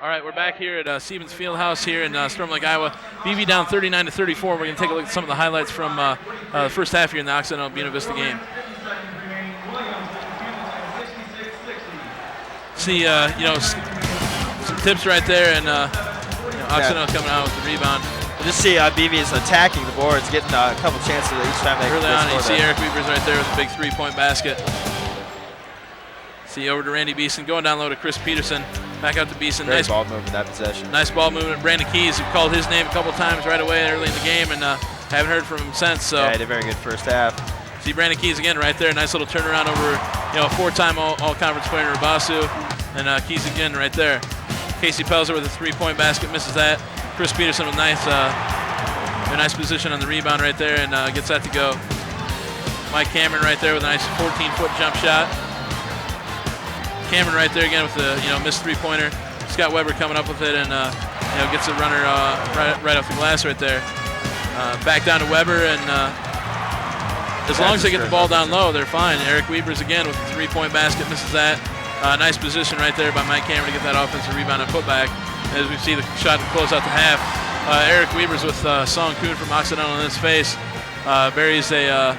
All right, we're back here at Siemens Fieldhouse here in Storm Lake, Iowa. BV down 39-34. We're going to take a look at some of the highlights from the first half here in the Occidental Buena Vista game. See, some tips right there, and Occidental coming out with the rebound. We'll just see BV is attacking the boards, getting a couple chances each time they early on. You see there. Eric Weaver's right there with a big three-point basket. See over to Randy Beeson, going down low to Chris Peterson. Back out to Beeson. Nice ball movement that possession. Nice ball movement. Brandon Keys, who called his name a couple times right away early in the game, and haven't heard from him since. So yeah, he did a very good first half. See Brandon Keys again right there. Nice little turnaround over, a four-time all-conference player in Rabasu, and Keys again right there. Casey Pelzer with a three-point basket, misses that. Chris Peterson with a nice position on the rebound right there, and gets that to go. Mike Cameron right there with a nice 14-foot jump shot. Cameron right there again with the missed three-pointer. Scott Weber coming up with it, and gets a runner right off the glass right there. Back down to Weber, and as long as they get the ball down low, they're fine. Eric Weavers again with the three-point basket, misses that. Nice position right there by Mike Cameron to get that offensive rebound and putback. As we see the shot to close out the half. Eric Weavers with Song Kuhn from Occidental in his face buries a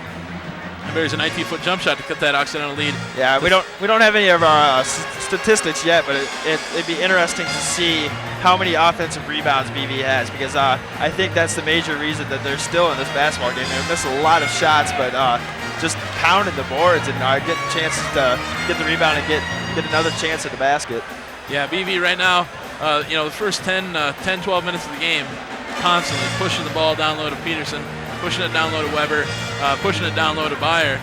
19-foot jump shot to cut that Occidental lead. Yeah, we don't have any of our statistics yet, but it'd be interesting to see how many offensive rebounds BV has, because I think that's the major reason that they're still in this basketball game. They miss a lot of shots, but just pounding the boards and getting chances to get the rebound and get another chance at the basket. Yeah, BV right now, the first 10, 12 minutes of the game, constantly pushing the ball down low to Peterson, pushing it down low to Weber, pushing it down low to Beyer,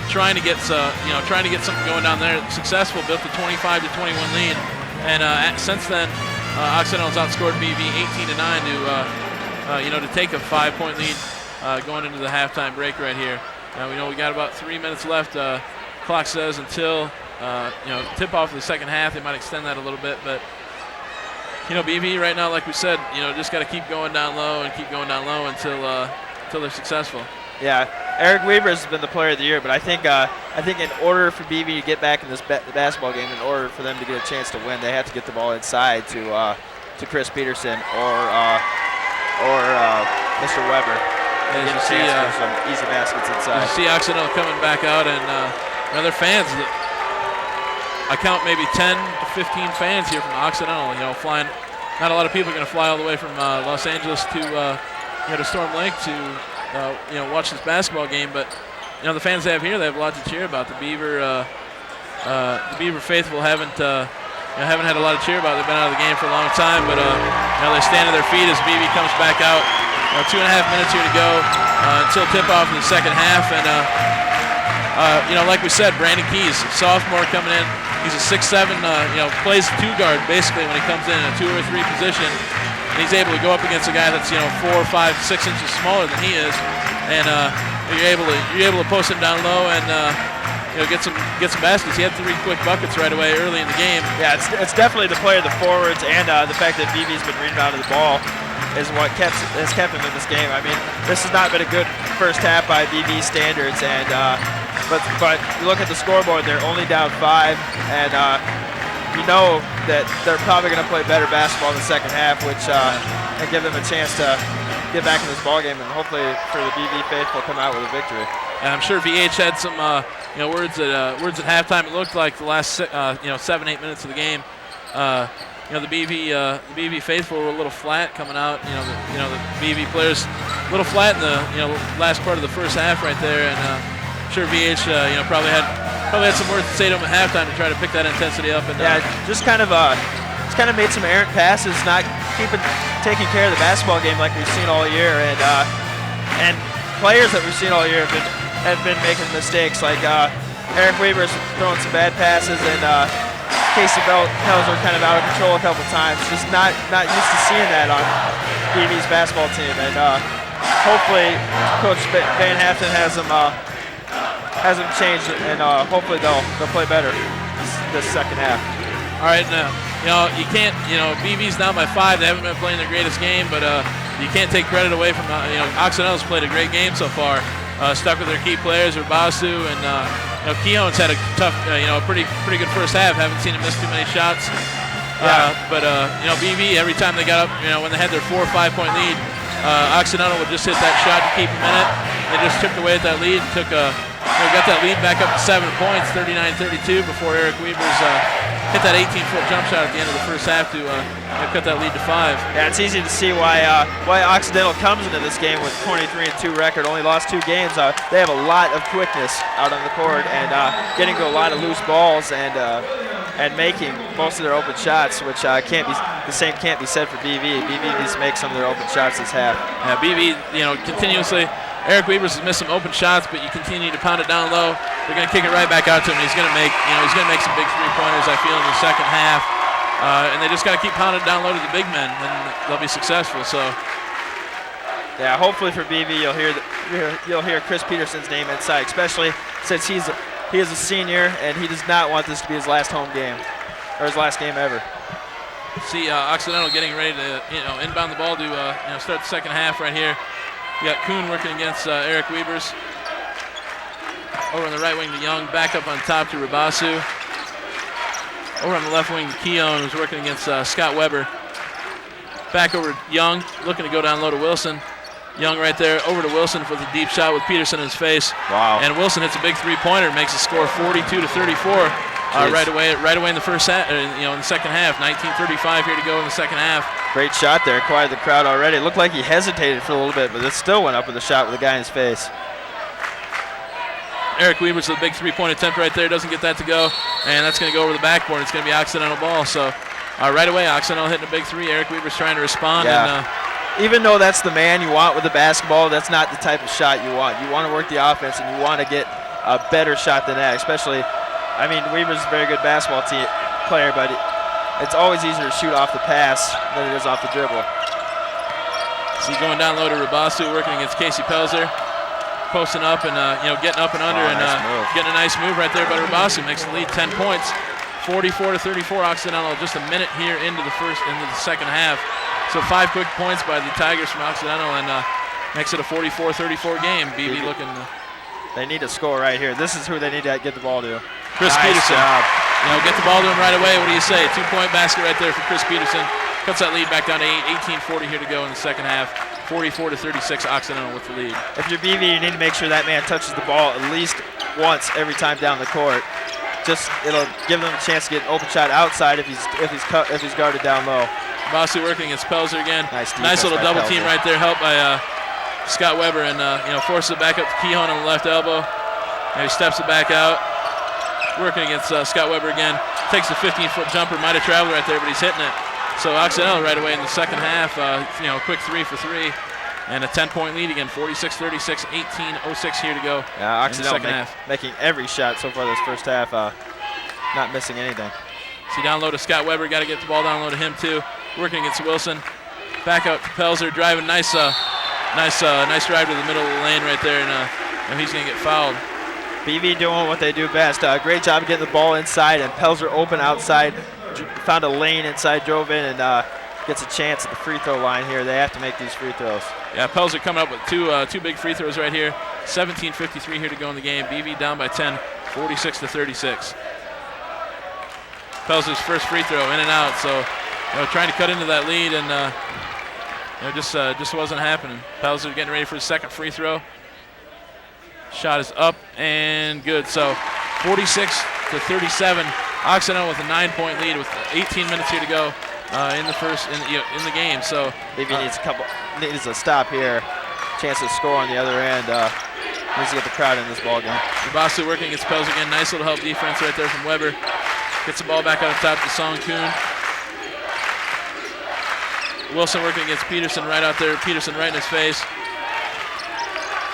trying to get something going down there. Successful, built a 25-21 lead, and since then, Occidental's outscored BV 18-9 to take a 5-point lead going into the halftime break right here. We got about 3 minutes left. Clock says until tip off of the second half. They might extend that a little bit, but BV right now, like we said, just got to keep going down low and keep going down low until they're successful. Yeah, Eric Weaver has been the player of the year, but I think in order for BV to get back in this basketball game, in order for them to get a chance to win, they have to get the ball inside to Chris Peterson or Mr. Weber. And get a chance for some easy baskets inside. You see Occidental coming back out, and their fans. I count maybe 10 to 15 fans here from Occidental. Flying. Not a lot of people are going to fly all the way from Los Angeles to Storm Lake to watch this basketball game, but the fans they have here, they have a lot to cheer about. The Beaver faithful haven't had a lot of cheer about. They've been out of the game for a long time, but they stand to their feet as BV comes back out. 2.5 minutes here to go until tip-off in the second half, and like we said, Brandon Keys, sophomore coming in. He's a 6'7", plays two guard basically when he comes in a 2 or 3 position. And he's able to go up against a guy that's 4, 5, 6 inches smaller than he is, and you're able to post him down low and get some baskets. He had 3 quick buckets right away early in the game. Yeah, it's definitely the play of the forwards and the fact that BV's been rebounding the ball is what has kept him in this game. I mean, this has not been a good first half by BV standards, and but you look at the scoreboard, they're only down 5, and you know that they're probably going to play better basketball in the second half, which and give them a chance to get back in this ball game, and hopefully for the BV faithful come out with a victory. And I'm sure VH had some words at halftime. It looked like the last 7-8 minutes of the game. The BV faithful were a little flat coming out. The BV players a little flat in the last part of the first half right there, and I'm sure VH probably had some words to say to him at halftime to try to pick that intensity up. And just kind of made some errant passes, not taking care of the basketball game like we've seen all year, and players that we've seen all year have been making mistakes, like Eric Weaver's throwing some bad passes, and Casey Pelzer kind of out of control a couple times. Just not used to seeing that on BV's basketball team, and hopefully Coach Van Haften has them changed, and hopefully they'll play better this second half. All right, now you can't BV's down by 5. They haven't been playing their greatest game, but you can't take credit away from Occidental's played a great game so far. Stuck with their key players, Urbasu, and Keon's had a tough, pretty good first half. Haven't seen him miss too many shots. But BV, every time they got up, when they had their 4 or 5 point lead, Occidental would just hit that shot to keep them in it. They just chipped away at that lead and got that lead back up to 7 points, 39-32, before Eric Weavers hit that 18-foot jump shot at the end of the first half to cut that lead to 5. Yeah, it's easy to see why Occidental comes into this game with 23-2 record. Only lost 2 games. They have a lot of quickness out on the court and getting to a lot of loose balls and making most of their open shots, which can't be said for BV. BV needs to make some of their open shots this half. Yeah, BV, continuously. Eric Weavers has missed some open shots, but you continue to pound it down low. They're going to kick it right back out to him. He's going to make some big 3-pointers, I feel, in the second half. And they just got to keep pounding it down low to the big men, and they'll be successful. So, yeah, hopefully for BV, you'll hear Chris Peterson's name inside, especially since he is a senior and he does not want this to be his last home game or his last game ever. See Occidental getting ready to inbound the ball to start the second half right here. You got Kuhn working against Eric Weavers. Over on the right wing to Young, back up on top to Rabasu. Over on the left wing to Keown, who's working against Scott Weber. Back over to Young, looking to go down low to Wilson. Young right there, over to Wilson with a deep shot with Peterson in his face. Wow. And Wilson hits a big 3-pointer, makes the score 42-34 right away in the first half, in the second half. 19:35 here to go in the second half. Great shot there, quieted the crowd already. It looked like he hesitated for a little bit, but it still went up with a shot with a guy in his face. Eric Weavers with a big 3-point attempt right there, doesn't get that to go, and that's going to go over the backboard. It's going to be Occidental ball. So right away, Occidental hitting a big 3. Eric Weavers trying to respond. Yeah. And, even though that's the man you want with the basketball, that's not the type of shot you want. You want to work the offense, and you want to get a better shot than that, especially, Weavers is a very good basketball player, but it's always easier to shoot off the pass than it is off the dribble. See, going down low to Rabasu, working against Casey Pelzer. Posting up and getting up and under getting a nice move right there by Rabasu. Makes the lead 10 points, 44-34. Occidental just a minute here into the second half. So 5 quick points by the Tigers from Occidental and makes it a 44-34 game. BB looking. They need to score right here. This is who they need to get the ball to. Chris Peterson. Get the ball to him right away. What do you say? 2-point basket right there for Chris Peterson. Cuts that lead back down to 8. 18:40 here to go in the second half. 44-36, Occidental with the lead. If you're BV, you need to make sure that man touches the ball at least once every time down the court. It'll give them a chance to get an open shot outside if he's guarded down low. Basu working against Pelzer again. Nice little double team right there, helped by Scott Weber, and forces it back up to Kehoe on the left elbow. And he steps it back out. Working against Scott Weber again. Takes a 15-foot jumper, might have traveled right there, but he's hitting it. So Occidental right away in the second half, quick 3 for 3, and a 10-point lead again, 46-36, 18:06 here to go. Yeah, Occidental in the second half. Making every shot so far this first half, not missing anything. See down low to Scott Weber, got to get the ball down low to him too. Working against Wilson, back out to Pelzer, driving nice drive to the middle of the lane right there, and he's gonna get fouled. BV doing what they do best. Great job getting the ball inside, and Pelzer open outside. Found a lane inside, drove in, and gets a chance at the free throw line here. They have to make these free throws. Yeah, Pelzer coming up with two big free throws right here. 17:53 here to go in the game. BV down by 10, 46-36. Pelzer's first free throw in and out. So, trying to cut into that lead, and just wasn't happening. Pelzer getting ready for his second free throw. Shot is up and good. So, 46-37. Occidental with a 9-point lead with 18 minutes here to go in the game. So BV needs a stop here. Chance to score on the other end. Needs to get the crowd in this ball game. Rabasu working against Pelzer again. Nice little help defense right there from Weber. Gets the ball back out on top to Song Kuhn. Wilson working against Peterson right out there. Peterson right in his face.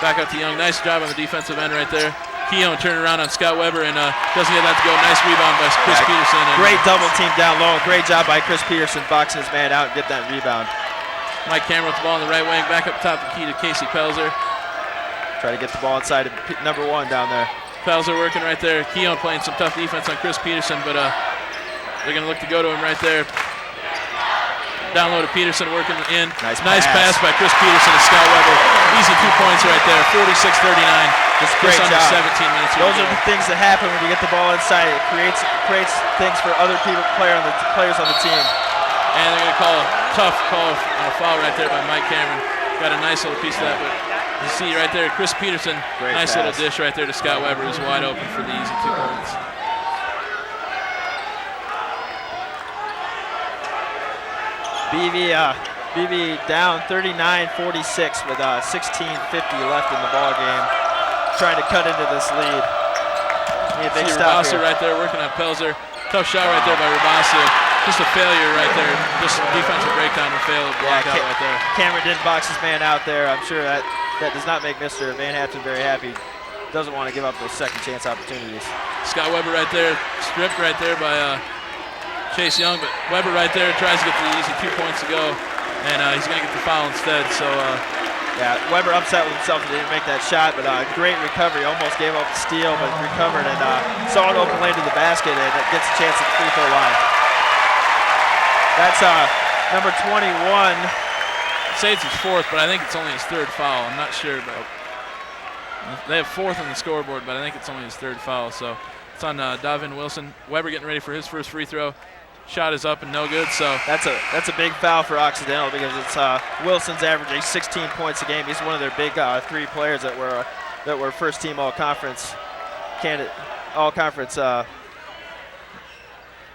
Back out to Young. Nice job on the defensive end right there. Keown turning around on Scott Weber and doesn't get that to go. Nice rebound by Chris Peterson. Great double team down low. Great job by Chris Peterson boxing his man out and get that rebound. Mike Cameron with the ball on the right wing. Back up top the key to Casey Pelzer. Try to get the ball inside of number 1 down there. Pelzer working right there. Keown playing some tough defense on Chris Peterson, but they're going to look to go to him right there. down low to Peterson, working in. Nice pass by Chris Peterson to Scott Weber. Easy 2 points right there, 46-39. Just great under job. 17 minutes. Those are the things that happen when you get the ball inside. It creates things for other players on the team. And they're going to call a tough call on a foul right there by Mike Cameron. Got a nice little piece of that, but you see right there, Chris Peterson, nice little dish right there to Scott Weber, who's wide open for the easy 2 points. BV down 39-46 with 16:50 left in the ball game. Trying to cut into this lead. Need a big stop here. right there working on Pelzer. Tough shot right there by Rabasu. Just a failure right there. Just defensive breakdown and fail block out right there. Cameron didn't box his man out there. I'm sure that does not make Mr. Van Hatten very happy. Doesn't want to give up those second chance opportunities. Scott Weber right there, stripped right there by Chase Young, but Weber right there tries to get the easy 2 points to go, and he's going to get the foul instead. So yeah, Weber upset with himself that he didn't make that shot, but great recovery. Almost gave up the steal, but recovered and saw an open lane to the basket, and it gets a chance at the free throw line. That's number 21. I'd say it's his fourth, but I think it's only his third foul. I'm not sure, but they have fourth on the scoreboard, but I think it's only his third foul. So it's on Davin Wilson. Weber getting ready for his first free throw. Shot is up and no good. So that's a big foul for Occidental because it's Wilson's averaging 16 points a game. He's one of their big 3 players that were first team all-conference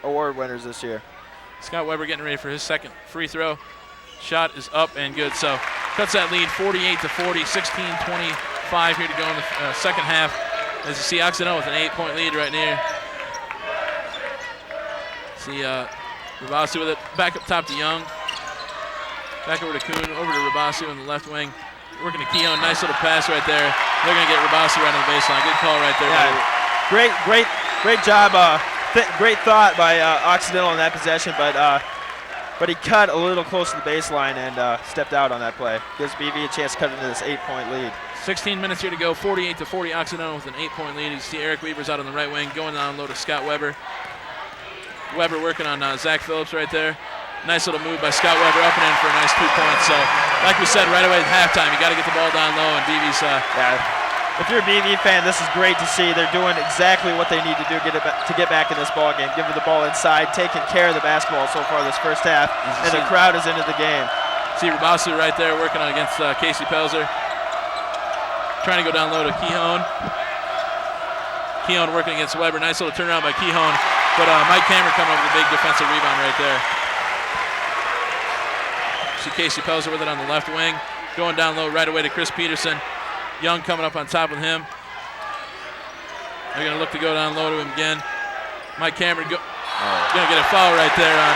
award winners this year. Scott Weber getting ready for his second free throw. Shot is up and good. So cuts that lead 48-40, 16-25 here to go in the second half. As you see, Occidental with an 8-point lead right near. See Rabasu with it. Back up top to Young. Back over to Kuhn. Over to Rabasu in the left wing. Working to Keown. Nice little pass right there. They're going to get Rabasu right on the baseline. Good call right there. Yeah, great job. Great thought by Occidental in that possession, but he cut a little close to the baseline and stepped out on that play. Gives BV a chance to cut into this 8-point lead. 16 minutes here to go. 48-40 Occidental with an 8-point lead. You see Eric Weaver's out on the right wing. Going down low to Scott Weber. Weber working on Zach Phillips right there. Nice little move by Scott Weber up and in for a nice 2 points. So, like we said right away at halftime, you got to get the ball down low, and BV's. If you're a BV fan, this is great to see. They're doing exactly what they need to do to get back in this ball game. Giving the ball inside, taking care of the basketball so far this first half, and the crowd is into the game. See Rabasu right there working on against Casey Pelzer. Trying to go down low to Keown. Keown working against Weber. Nice little turnaround by Keown. But Mike Cameron coming up with a big defensive rebound right there. See Casey Pelzer with it on the left wing. Going down low right away to Chris Peterson. Young coming up on top of him. They're going to look to go down low to him again. Mike Cameron going to get a foul right there on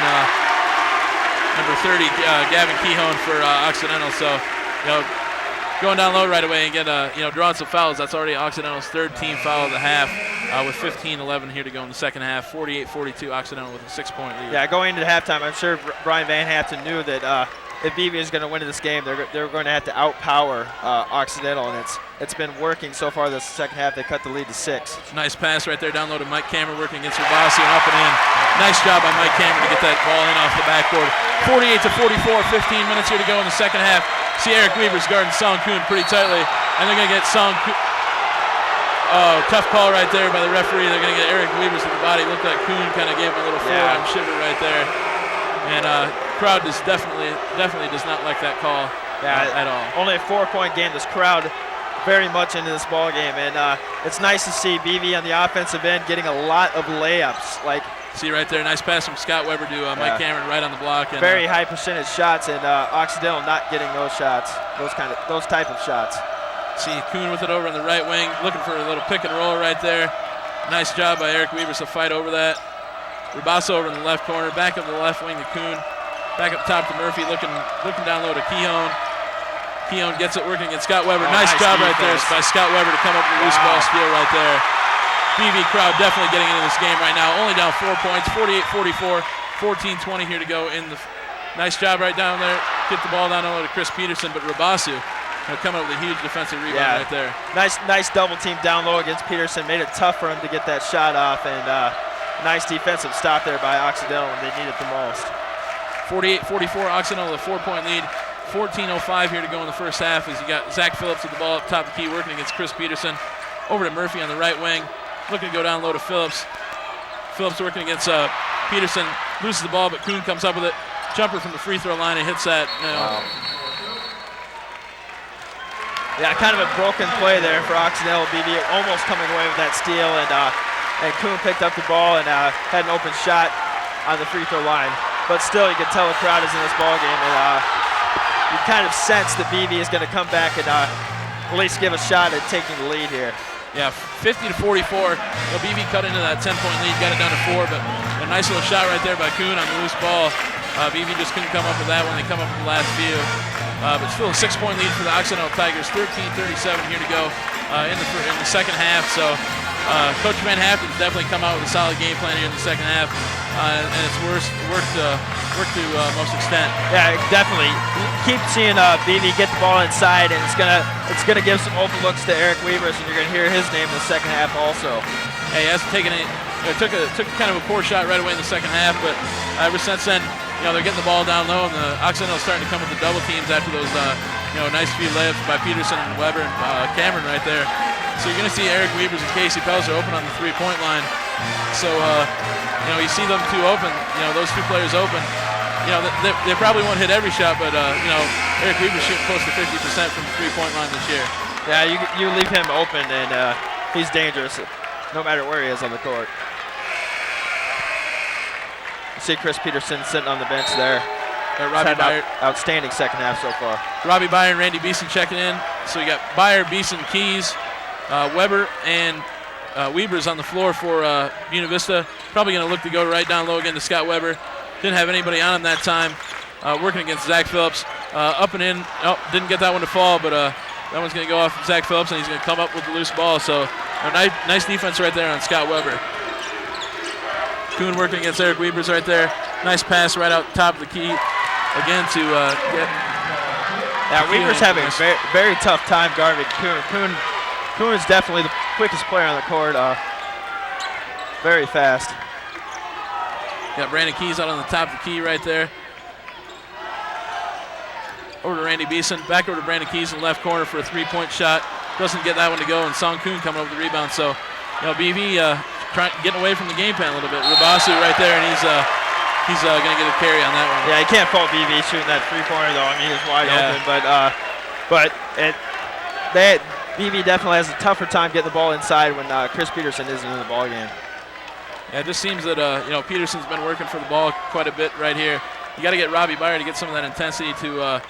number 30, Gavin Keown for Occidental. So, going down low right away and get drawing some fouls. That's already Occidental's third team foul of the half, with 15-11 here to go in the second half. 48-42 Occidental with a 6-point lead. Yeah, going into halftime, I'm sure Brian Van Hatten knew that if BV is going to win this game, they're going to have to outpower Occidental, and it's been working so far this second half. They cut the lead to 6. Nice pass right there down low to Mike Cameron working against Rabasu and up and in. Nice job by Mike Cameron to get that ball in off the backboard. 48-44, 15 minutes here to go in the second half. See Eric Weaver's guarding Song Kuhn pretty tightly, and they're going to get Song Kuhn. Oh, tough call right there by the referee. They're going to get Eric Weaver's with the body. Looked like Kuhn kind of gave him a little forearm shiver right there. And crowd definitely does not like that call at all. Only a 4-point game. This crowd very much into this ball game, and it's nice to see BV on the offensive end getting a lot of layups. See right there, nice pass from Scott Weber to Mike Cameron right on the block. And, very high percentage shots, and Occidental not getting those shots, those type of shots. See Kuhn with it over on the right wing, looking for a little pick and roll right there. Nice job by Eric Weaver to fight over that. Rabasu over in the left corner, back up the left wing to Kuhn. Back up top to Murphy, looking down low to Keown. Keown gets it working against Scott Weber. Nice job right there by Scott Weber to come up with a loose ball steal right there. BV crowd definitely getting into this game right now. Only down 4 points, 48-44, 14-20 here to go in the. Nice job right down there. Get the ball down low to Chris Peterson, but Rabasu coming up with a huge defensive rebound right there. Nice double team down low against Peterson. Made it tough for him to get that shot off, and nice defensive stop there by Occidental when they need it the most. 48-44, Occidental with a 4-point lead. 14:05 here to go in the first half as you got Zach Phillips with the ball up top of the key working against Chris Peterson. Over to Murphy on the right wing. Looking to go down low to Phillips. Phillips working against Peterson. Loses the ball, but Kuhn comes up with it. Jumper from the free throw line and hits that. Wow. Yeah, kind of a broken play there for Occidental. BV almost coming away with that steal, and Kuhn picked up the ball and had an open shot on the free throw line. But still, you can tell the crowd is in this ball game, and you kind of sense that BV is going to come back and at least give a shot at taking the lead here. Yeah, 50-44. BV cut into that 10-point lead, got it down to 4, but a nice little shot right there by Kuhn on the loose ball. BV just couldn't come up with that when they come up with the last few. But still a 6-point lead for the Occidental Tigers. 13:37 here to go in the second half. So Coach Van Haften's definitely come out with a solid game plan here in the second half, and it's worked to most extent. Yeah, definitely. You keep seeing BV get the ball inside, and it's gonna give some open looks to Eric Weavers, and you're gonna hear his name in the second half also. Hey, he hasn't taken it. Took kind of a poor shot right away in the second half, but ever since then, they're getting the ball down low, and the Occidental's starting to come with the double teams after those, nice few layups by Peterson and Weber and Cameron right there. So you're going to see Eric Weavers and Casey Pelzer open on the three-point line. So, you see them two open, those two players open. They probably won't hit every shot, but, Eric Weavers shooting close to 50% from the three-point line this year. Yeah, you leave him open, and he's dangerous no matter where he is on the court. You see Chris Peterson sitting on the bench there. Robbie Byer. Outstanding second half so far. Robbie Byer and Randy Beeson checking in. So you got Byer, Beeson, Keys, Weber, and Weavers on the floor for Buena Vista. Probably going to look to go right down low again to Scott Weber. Didn't have anybody on him that time. Working against Zach Phillips. Up and in. Oh, didn't get that one to fall, but that one's going to go off Zach Phillips, and he's going to come up with the loose ball. So a nice defense right there on Scott Weber. Kuhn working against Eric Weavers right there. Nice pass right out top of the key. Again to get. Yeah, Weaver's having a very, very tough time guarding Kuhn. Kuhn is definitely the quickest player on the court. Very fast. Got Brandon Keys out on the top of the key right there. Over to Randy Beeson. Back over to Brandon Keys in the left corner for a three-point shot. Doesn't get that one to go, and Song Kuhn coming over the rebound. So, BV getting away from the game plan a little bit. Rabasu right there, and he's going to get a carry on that one. Yeah, you can't fault BV shooting that three-pointer, though. I mean, he was wide open, but BV definitely has a tougher time getting the ball inside when Chris Peterson isn't in the ball game. Yeah, it just seems that Peterson's been working for the ball quite a bit right here. You got to get Robbie Byer to get some of that intensity to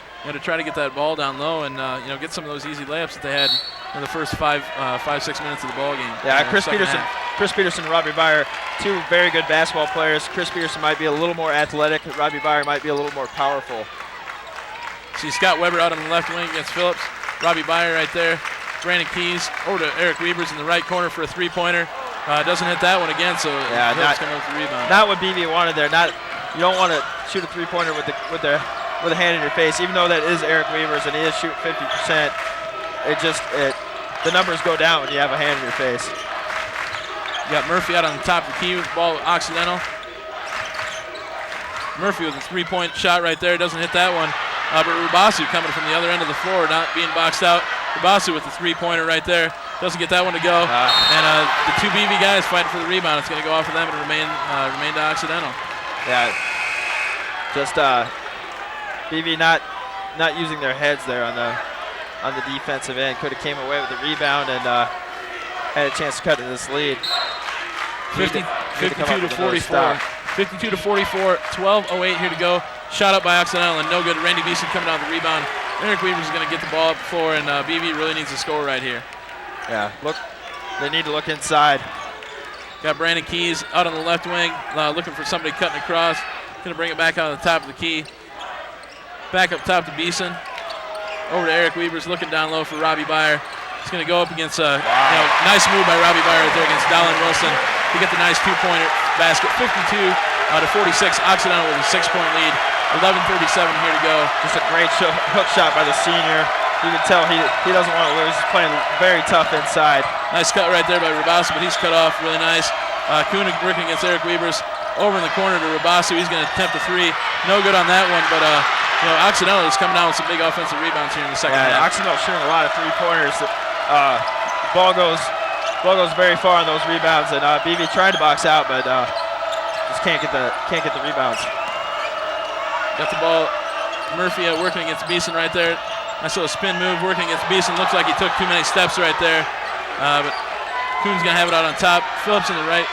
try to get that ball down low and get some of those easy layups that they had in the first 5-6 minutes of the ball game. Yeah, Chris Peterson and Robbie Byer, two very good basketball players. Chris Peterson might be a little more athletic. Robbie Byer might be a little more powerful. See Scott Weber out on the left wing against Phillips. Robbie Byer right there. Brandon Keys over to Eric Weavers in the right corner for a three-pointer. Doesn't hit that one again, so Phillips coming with the rebound. Not what BV wanted there. You don't want to shoot a three-pointer with a hand in your face, even though that is Eric Weavers and he is shooting 50%. The numbers go down when you have a hand in your face. You got Murphy out on the top of the key with the ball with Occidental. Murphy with a three-point shot right there. Doesn't hit that one. But Rubasu coming from the other end of the floor, not being boxed out. Rubasu with the three-pointer right there. Doesn't get that one to go. And the two BV guys fighting for the rebound. It's going to go off of them and remain to Occidental. Yeah, just BV not using their heads there on the defensive end. Could have came away with the rebound and had a chance to cut in this lead. 52-44. 52-44. 12:08 here to go. Shot up by Occidental and no good. Randy Beeson coming down the rebound. Eric Weavers is going to get the ball up the floor, and BV really needs to score right here. Yeah, they need to look inside. Got Brandon Keys out on the left wing, looking for somebody cutting across. Going to bring it back out on the top of the key. Back up top to Beeson. Over to Eric Weavers, looking down low for Robbie Byer. He's going to go up against nice move by Robbie Byer right there against Dallin Wilson to get the nice two-pointer basket. 52-46. Occidental with a 6-point lead. 11:37 here to go. Just a great hook shot by the senior. You can tell he doesn't want to lose. He's playing very tough inside. Nice cut right there by Rabowski, but he's cut off really nice. Kuhn working against Eric Weavers. over in the corner to Rabasu. He's going to attempt a three. No good on that one, but Occidental is coming down with some big offensive rebounds here in the second half. Occidental shooting a lot of three-pointers. Ball goes very far on those rebounds, and BV tried to box out, but just can't get the rebounds. Got the ball. Murphy working against Beeson right there. Nice little spin move working against Beeson. Looks like he took too many steps right there, but Kuhn's going to have it out on top. Phillips in the right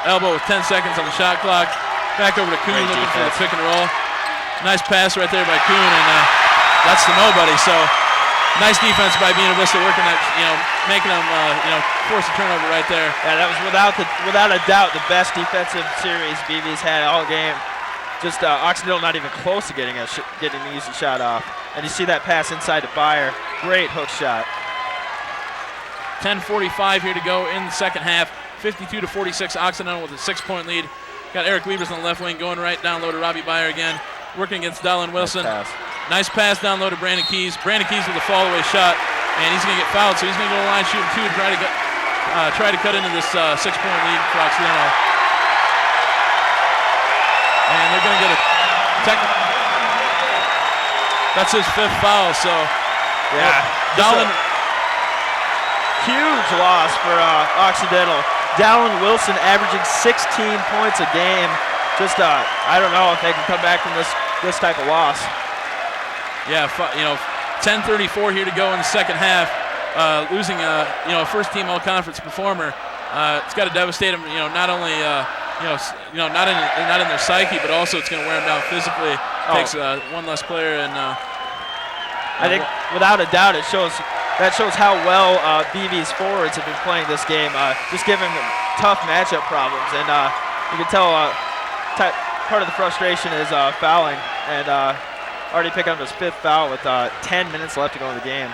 elbow with 10 seconds on the shot clock. Back over to Kuhn looking for the pick and roll. Nice pass right there by Kuhn, and that's the nobody. So nice defense by Buena Vista, working that, making them, force a turnover right there. Yeah, that was without a doubt the best defensive series BV's had all game. Just Occidental not even close to getting an easy shot off. And you see that pass inside to Byer. Great hook shot. 10:45 here to go in the second half. 52-46, Occidental with a 6-point lead. Got Eric Weavers on the left wing going right down low to Robbie Byer again. Working against Dylan Wilson. Nice pass down low to Brandon Keys. Brandon Keys with a fall away shot, and he's going to get fouled, so he's going to go to the line shooting two and try to cut into this 6-point lead for Occidental. And they're going to get a technical. That's his 5th foul, so Dylan. Huge loss for Occidental. Dallin Wilson averaging 16 points a game. Just I don't know if they can come back from this type of loss. Yeah, 10:34 here to go in the second half. Losing a first-team all-conference performer. It's got to devastate them. Not only not in their psyche, but also it's going to wear them down physically. Takes one less player, and I think without a doubt that shows how well BV's forwards have been playing this game. Just giving them tough matchup problems, and you can tell part of the frustration is fouling, and already picking up his 5th foul with 10 minutes left to go in the game.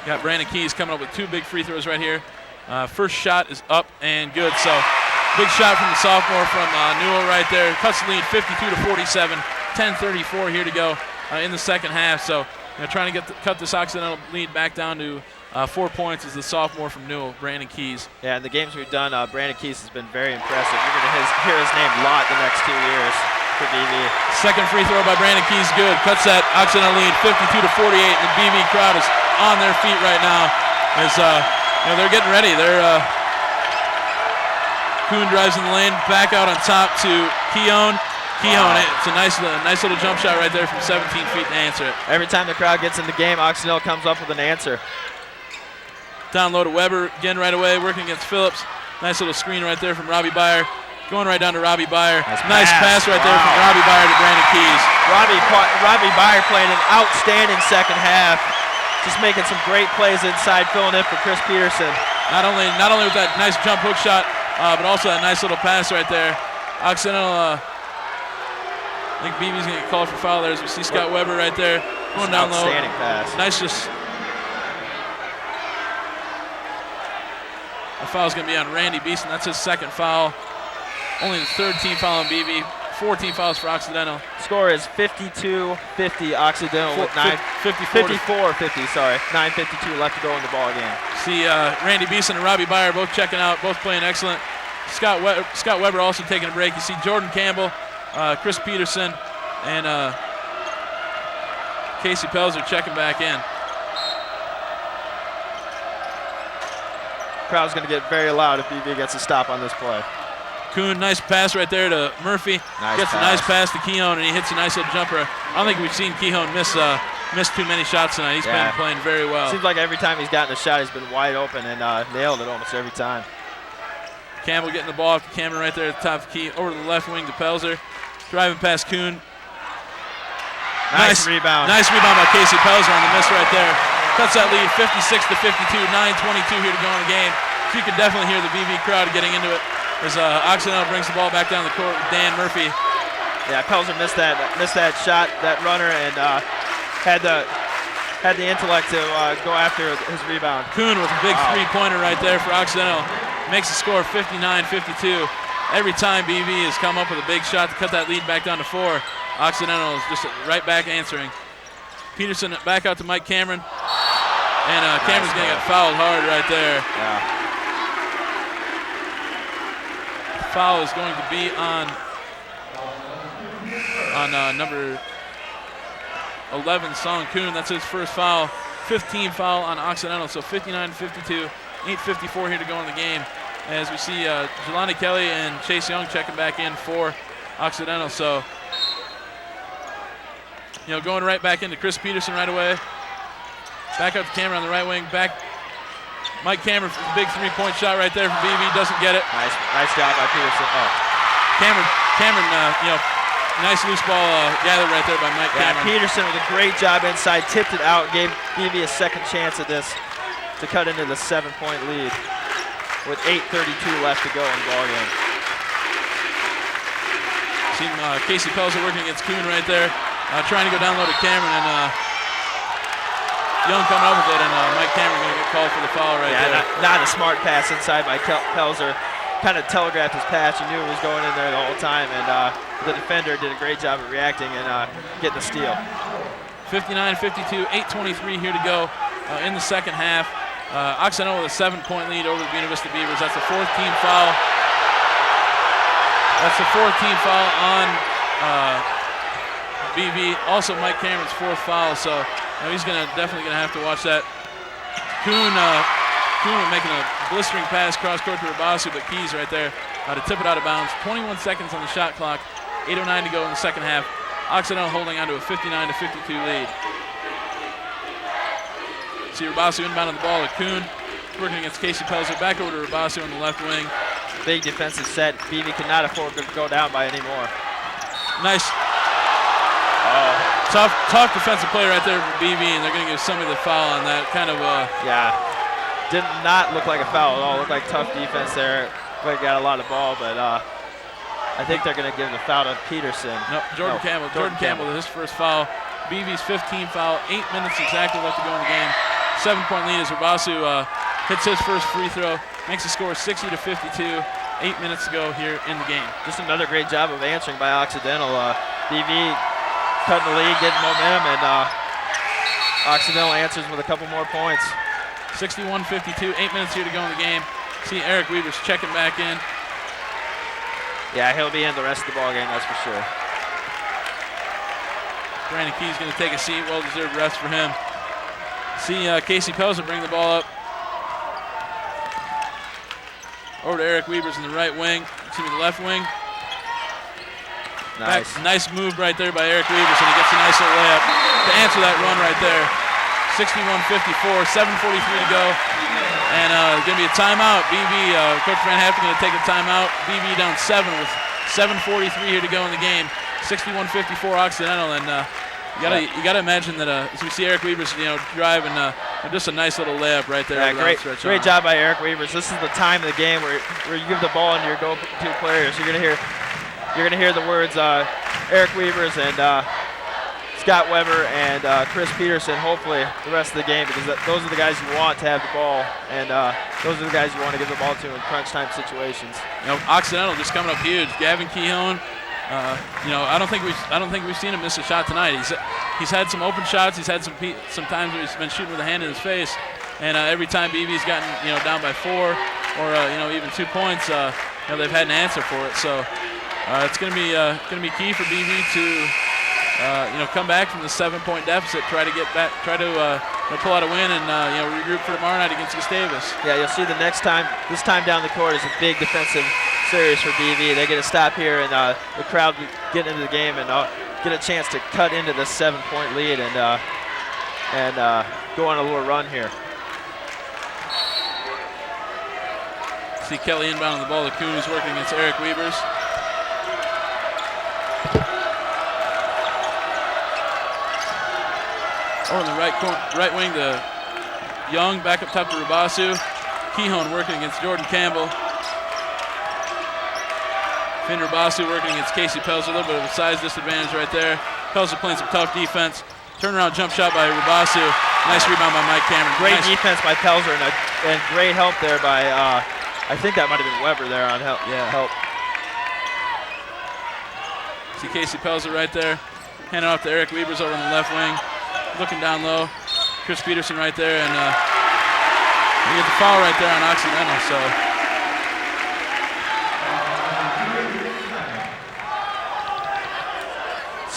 Got Brandon Keys coming up with 2 big free throws right here. First shot is up and good, so big shot from the sophomore from Newell right there. Cuts the lead 52-47. 10:34 here to go in the second half. So trying to cut this Occidental lead back down to 4 points is the sophomore from Newell, Brandon Keys. Yeah, in the games we've done, Brandon Keys has been very impressive. You're going to hear his name a lot the next 2 years for BV. Second free throw by Brandon Keys, good. Cuts that Occidental lead 52-48. The BV crowd is on their feet right now as they're getting ready. Kuhn drives in the lane, back out on top to Keown. It's a nice little jump shot right there from 17 feet to answer it. Every time the crowd gets in the game, Occidental comes up with an answer. Down low to Weber again right away, working against Phillips. Nice little screen right there from Robbie Byer. Going right down to Robbie Byer. Nice pass right there from Robbie Byer to Brandon Keys. Robbie Byer playing an outstanding second half. Just making some great plays inside, filling in for Chris Peterson. Not only with that nice jump hook shot, but also that nice little pass right there. Occidental, I think BB's going to get called for foul there as we see Scott Weber right there. Going down low. Outstanding pass. Nice The foul's going to be on Randy Beeson. That's his 2nd foul. Only the 3rd team foul on BB. 4 team fouls for Occidental. Score is 52-50 Occidental with 54-50, sorry. 9:52 left to go in the ball game. See Randy Beeson and Robbie Byer both checking out, both playing excellent. Scott Weber also taking a break. You see Jordan Campbell, Chris Peterson, and Casey Pelzer checking back in. Crowd's going to get very loud if BV gets a stop on this play. Kuhn, nice pass right there to Murphy. Gets a nice pass to Keown, and he hits a nice little jumper. I don't think we've seen Keown miss too many shots tonight. He's been playing very well. Seems like every time he's gotten a shot, he's been wide open and nailed it almost every time. Campbell getting the ball off to Cameron right there at the top of the key. Over to the left wing to Pelzer. Driving past Kuhn. Nice rebound. Nice rebound by Casey Pelzer on the miss right there. Cuts that lead 56-52. 9:22 here to go in the game. So you can definitely hear the BV crowd getting into it as Occidental brings the ball back down the court with Dan Murphy. Yeah, Pelzer missed that shot, that runner, and had the intellect to go after his rebound. Kuhn with a big three-pointer right there for Occidental. Makes the score 59-52. Every time BV has come up with a big shot to cut that lead back down to 4, Occidental is just right back answering. Peterson back out to Mike Cameron. And Cameron's going to get fouled hard right there. Yeah. Foul is going to be on on number 11, Song Kuhn. That's his first foul. 15 foul on Occidental, so 59-52. 8:54 here to go in the game. As we see Jelani Kelly and Chase Young checking back in for Occidental. So, going right back into Chris Peterson right away. Back up the camera on the right wing. Back Mike Cameron for the big three-point shot right there from BV. Doesn't get it. Nice job by Peterson. Oh. Cameron, nice loose ball gathered right there by Mike Cameron. Peterson with a great job inside. Tipped it out. Gave BV a second chance at this to cut into the 7-point lead with 8:32 left to go in the ballgame. Seen Casey Pelzer working against Kuhn right there. Trying to go down low to Cameron, and Young coming up with it, and Mike Cameron going to get called for the foul right there. Not a smart pass inside by Pelzer. Kind of telegraphed his pass. He knew it was going in there the whole time, and the defender did a great job of reacting and getting the steal. 59-52, 8:23 here to go in the second half. Occidental with a 7-point lead over the Buena Vista Beavers. That's the fourth team foul. That's the fourth team foul on BV. Also Mike Cameron's fourth foul, so he's definitely gonna have to watch that. Kuhn making a blistering pass cross court to Rabasu, but Keys right there to tip it out of bounds. 21 seconds on the shot clock. 8:09 to go in the second half. Occidental holding on to a 59-52 lead. See Rabasu inbound on the ball with Kuhn working against Casey Pelzer. Back over to Rabasu on the left wing. Big defensive set. BV cannot afford to go down by any more. Nice. Tough defensive play right there for BV, and they're going to give somebody the foul on that. Kind of did not look like a foul at all. Looked like tough defense there. But got a lot of ball, but I think they're going to give the foul to Peterson. No, Jordan Campbell. Jordan Campbell with his first foul. BV's 15th foul. 8 minutes exactly left to go in the game. 7-point lead as Rabasu hits his first free throw. Makes the score 60-52. 8 minutes to go here in the game. Just another great job of answering by Occidental. BV cutting the lead, getting momentum, and Occidental answers with a couple more points. 61-52, 8 minutes here to go in the game. See Eric Weavers checking back in. Yeah, he'll be in the rest of the ball game, that's for sure. Brandon Key's going to take a seat. Well-deserved rest for him. See Casey Pelzer bring the ball up. Over to Eric Weavers in the right wing. The left wing. Nice. Nice move right there by Eric Weavers, and he gets a nice little layup to answer that run right there. 61-54, 7:43 to go. And going to be a timeout. BV, Coach Van Haften going to take a timeout. BV down 7 with 7:43 here to go in the game. 61-54 Occidental, and you got to imagine that as we see Eric Weavers, drive and just a nice little layup right there. Yeah, great job by Eric Weavers. This is the time of the game where you give the ball into your go-to players. You're gonna hear the words Eric Weavers and Scott Weber and Chris Peterson, hopefully the rest of the game, because those are the guys you want to have the ball, and those are the guys you want to give the ball to in crunch time situations. Occidental just coming up huge. Gavin Kehoe. I don't think we've seen him miss a shot tonight. He's had some open shots. He's had some times where he's been shooting with a hand in his face, and every time BV's gotten down by 4 or even 2 points, they've had an answer for it. So it's going to be key for BV to come back from the 7-point deficit, try to get back, pull out a win, and regroup for tomorrow night against Gustavus. Yeah, you'll see this time down the court is a big defensive series for BV. They get a stop here, and the crowd get into the game and get a chance to cut into the 7-point lead and go on a little run here. See Kelly inbound on the ball. The Kuhn is working against Eric Weavers. Over in the right wing to Young, back up top to Rabasu. Kehoe working against Jordan Campbell. Finn Rabasu working against Casey Pelzer. A little bit of a size disadvantage right there. Pelzer playing some tough defense. Turnaround jump shot by Rabasu. Nice rebound by Mike Cameron. Great defense by Pelzer and great help there by, I think that might have been Weber there on help. Yeah. Help. See Casey Pelzer right there. Handing off to Eric Weavers over on the left wing. Looking down low. Chris Peterson right there, and we get the foul right there on Occidental. So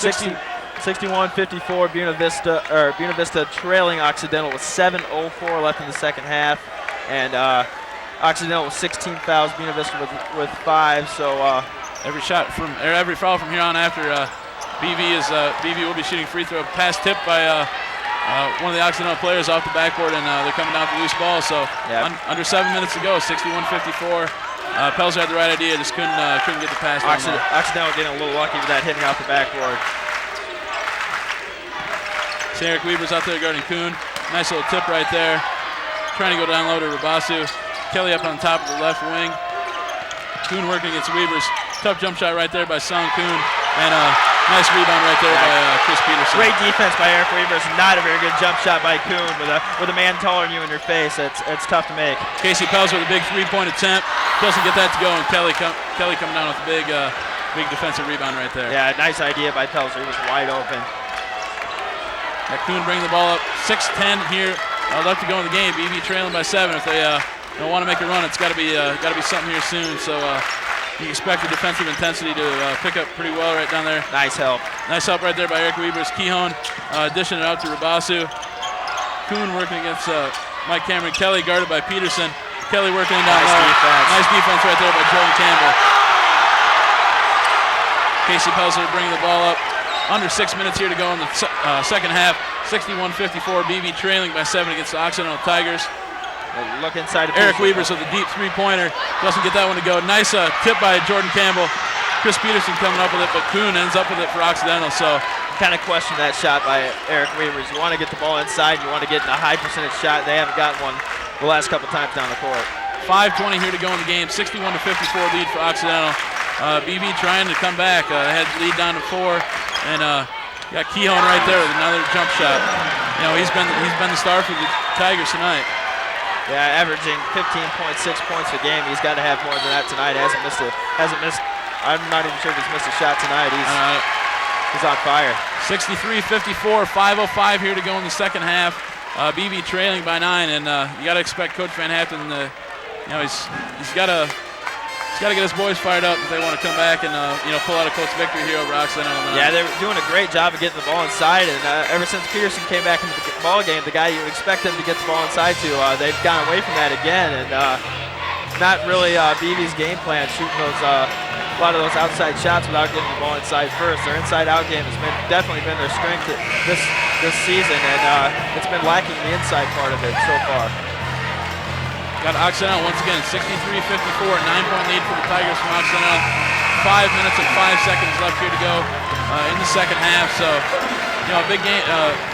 61-54, Buena Vista trailing Occidental with 7:04 left in the second half, and Occidental with 16 fouls, Buena Vista with 5. So every foul from here on after, BV will be shooting free throw. Pass tipped by one of the Occidental players off the backboard, and they're coming down with the loose ball. So under 7 minutes to go, 61-54. Pelzer had the right idea, just couldn't get the pass. Occidental getting a little lucky with that hitting off the backboard. Eric Weaver's out there guarding Kuhn. Nice little tip right there. Trying to go down low to Rabasu. Kelly up on top of the left wing. Kuhn working against Weavers. Tough jump shot right there by Sung Kuhn. And nice rebound right there by Chris Peterson. Great defense by Eric Weavers. Not a very good jump shot by Kuhn with a man taller than you in your face. It's tough to make. Casey Pelzer with a big three-point attempt. Doesn't get that to go, and Kelly coming down with a big defensive rebound right there. Yeah, nice idea by Pelzer. He was wide open. Kuhn bringing the ball up. 6:10 here left to go in the game. BV trailing by 7. If they don't want to make a run, it's got to be something here soon. So you expect the defensive intensity to pick up pretty well right down there. Nice help. Nice help right there by Eric Weavers. Kihon dishing it out to Rabasu. Kuhn working against Mike Cameron. Kelly guarded by Peterson. Kelly working down low. Nice defense right there by Jordan Campbell. Casey Pelzer bringing the ball up. Under 6 minutes here to go in the second half. 61-54, BV trailing by 7 against the Occidental Tigers. Look inside. Eric Weavers with a deep three-pointer. Doesn't get that one to go. Nice tip by Jordan Campbell. Chris Peterson coming up with it, but Kuhn ends up with it for Occidental. So kind of question that shot by Eric Weavers. You want to get the ball inside. You want to get a high percentage shot. They haven't gotten one the last couple times down the court. 5:20 here to go in the game. 61-54 lead for Occidental. BV trying to come back. Had the lead down to 4. And got Kihon right there with another jump shot. You know, he's been the star for the Tigers tonight. Yeah, averaging 15.6 points a game. He's got to have more than that tonight. Hasn't missed. I'm not even sure if he's missed a shot tonight. He's on fire. 63-54, 5:05 here to go in the second half. BV trailing by 9, and you got to expect Coach Van Hatten. He's got to get his boys fired up if they want to come back and pull out a close victory here over Occidental. Yeah, they're doing a great job of getting the ball inside, and ever since Peterson came back into the ball game, the guy you would expect them to get the ball inside to, they've gone away from that again, and not really BV's game plan, shooting a lot of those outside shots without getting the ball inside first. Their inside-out game has definitely been their strength this season, and it's been lacking the inside part of it so far. Got Occidental once again, 63-54, 9-point lead for the Tigers from Occidental. 5 minutes and 5 seconds left here to go in the second half. So, a big game,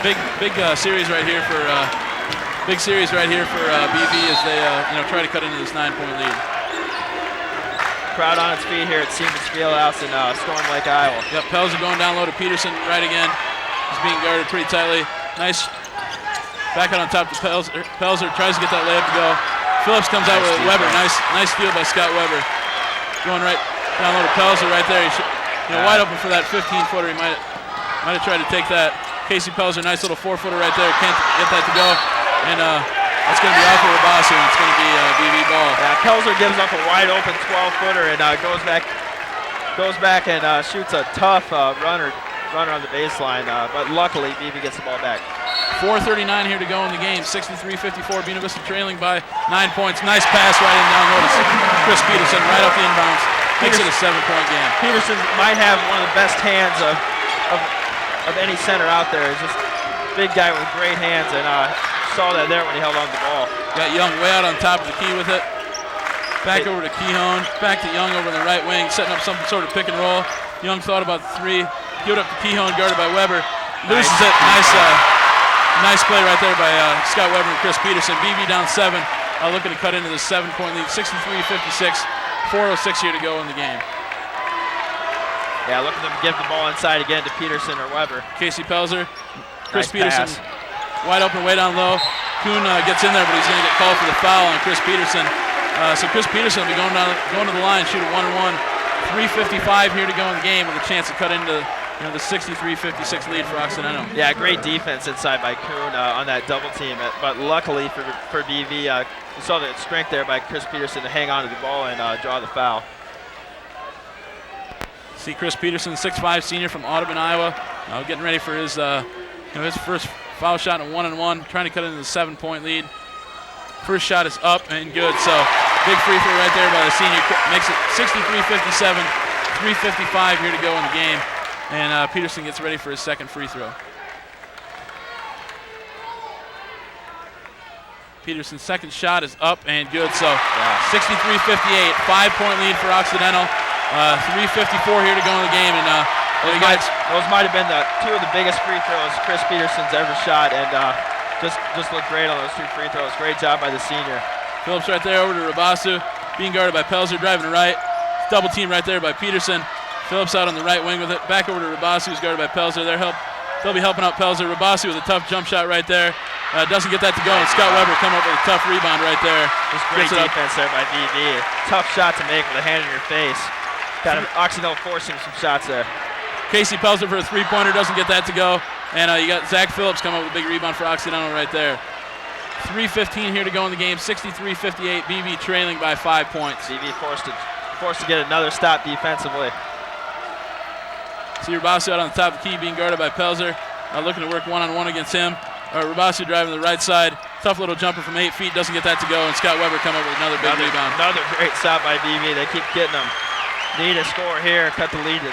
big series right here for BV as they try to cut into this 9-point lead. Crowd on its feet here at Siemens Fieldhouse in Storm Lake, Iowa. Yep, Pelzer going down low to Peterson right again. He's being guarded pretty tightly. Nice back out on top to Pelzer. Pelzer tries to get that layup to go. Phillips comes out with Weber. Nice steal by Scott Weber. Going right down low to Pelzer right there. Wide open for that 15-footer. He might have tried to take that. Casey Pelzer, nice little 4-footer right there. Can't get that to go. And that's going to be off of Rabasu, and it's going to be BV ball. Yeah, Pelzer gives up a wide open 12-footer and goes back and shoots a tough runner on the baseline. But luckily, BV gets the ball back. 4:39 here to go in the game. 63-54. Buena Vista trailing by 9 points. Nice pass right in down low to Chris Peterson right off the inbounds. Makes it a 7-point game. Peterson might have one of the best hands of any center out there. He's just a big guy with great hands, and saw that there when he held on to the ball. Got Young way out on top of the key with it. Back over to Kihon. Back to Young over in the right wing, setting up some sort of pick and roll. Young thought about the 3. Give it up to Kihon, guarded by Weber. Loses it. Nice play right there by Scott Weber and Chris Peterson. BV down 7, looking to cut into the 7-point lead. 63-56, 4:06 here to go in the game. Yeah, looking to give the ball inside again to Peterson or Weber. Casey Pelzer, Chris Nice Peterson, pass. wide open, way down low. Kuhn gets in there, but he's going to get called for the foul on Chris Peterson. So Chris Peterson will be going to the line, shoot a 1-1. 3:55 here to go in the game with a chance to cut into the 63-56 lead for Occidental. Yeah, great defense inside by Kuhn on that double team. But luckily for BV, you saw the strength there by Chris Peterson to hang on to the ball and draw the foul. See Chris Peterson, 6'5" senior from Audubon, Iowa, getting ready for his his first foul shot in a 1-on-1, trying to cut into the 7-point lead. First shot is up and good. So big free throw right there by the senior. Makes it 63-57, 3:55 here to go in the game. And Peterson gets ready for his second free throw. Peterson's second shot is up and good. So 63-58, 5-point lead for Occidental. 3:54 here to go in the game. And those might have been two of the biggest free throws Chris Peterson's ever shot, and just looked great on those 2 free throws. Great job by the senior. Phillips right there over to Rabasu, being guarded by Pelzer, driving to right. Double team right there by Peterson. Phillips out on the right wing with it. Back over to Rabasu, who's guarded by Pelzer. They'll be helping out Pelzer. Rabasu with a tough jump shot right there. Doesn't get that to go, and Scott Weber come up with a tough rebound right there. Just great defense there by VV. Tough shot to make with a hand in your face. Kind of Occidental forcing some shots there. Casey Pelzer for a 3-pointer, doesn't get that to go. And you got Zach Phillips come up with a big rebound for Occidental right there. 3:15 here to go in the game, 63-58, BV trailing by 5 points. BV forced to get another stop defensively. See Rabasu out on the top of the key, being guarded by Pelzer. Looking to work one-on-one against him. Rabasu driving to the right side. Tough little jumper from 8 feet, doesn't get that to go. And Scott Weber come up with another big rebound. Another great stop by BV. They keep getting them. Need a score here, cut the lead to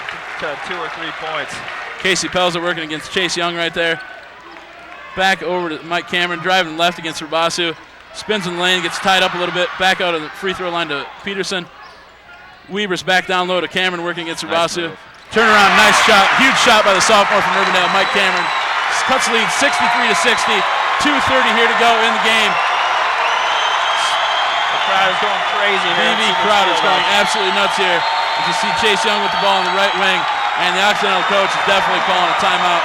2 or 3 points. Casey Pelzer working against Chase Young right there. Back over to Mike Cameron, driving left against Rabasu. Spins in the lane, gets tied up a little bit. Back out of the free throw line to Peterson. Weber's back down low to Cameron working against Rabasu. Turnaround, nice shot. Huge shot by the sophomore from Urbandale, Mike Cameron. Cuts lead 63-60. 2:30 here to go in the game. The crowd is going crazy here. BV crowd is going absolutely nuts here. As you see Chase Young with the ball on the right wing, and the Occidental coach is definitely calling a timeout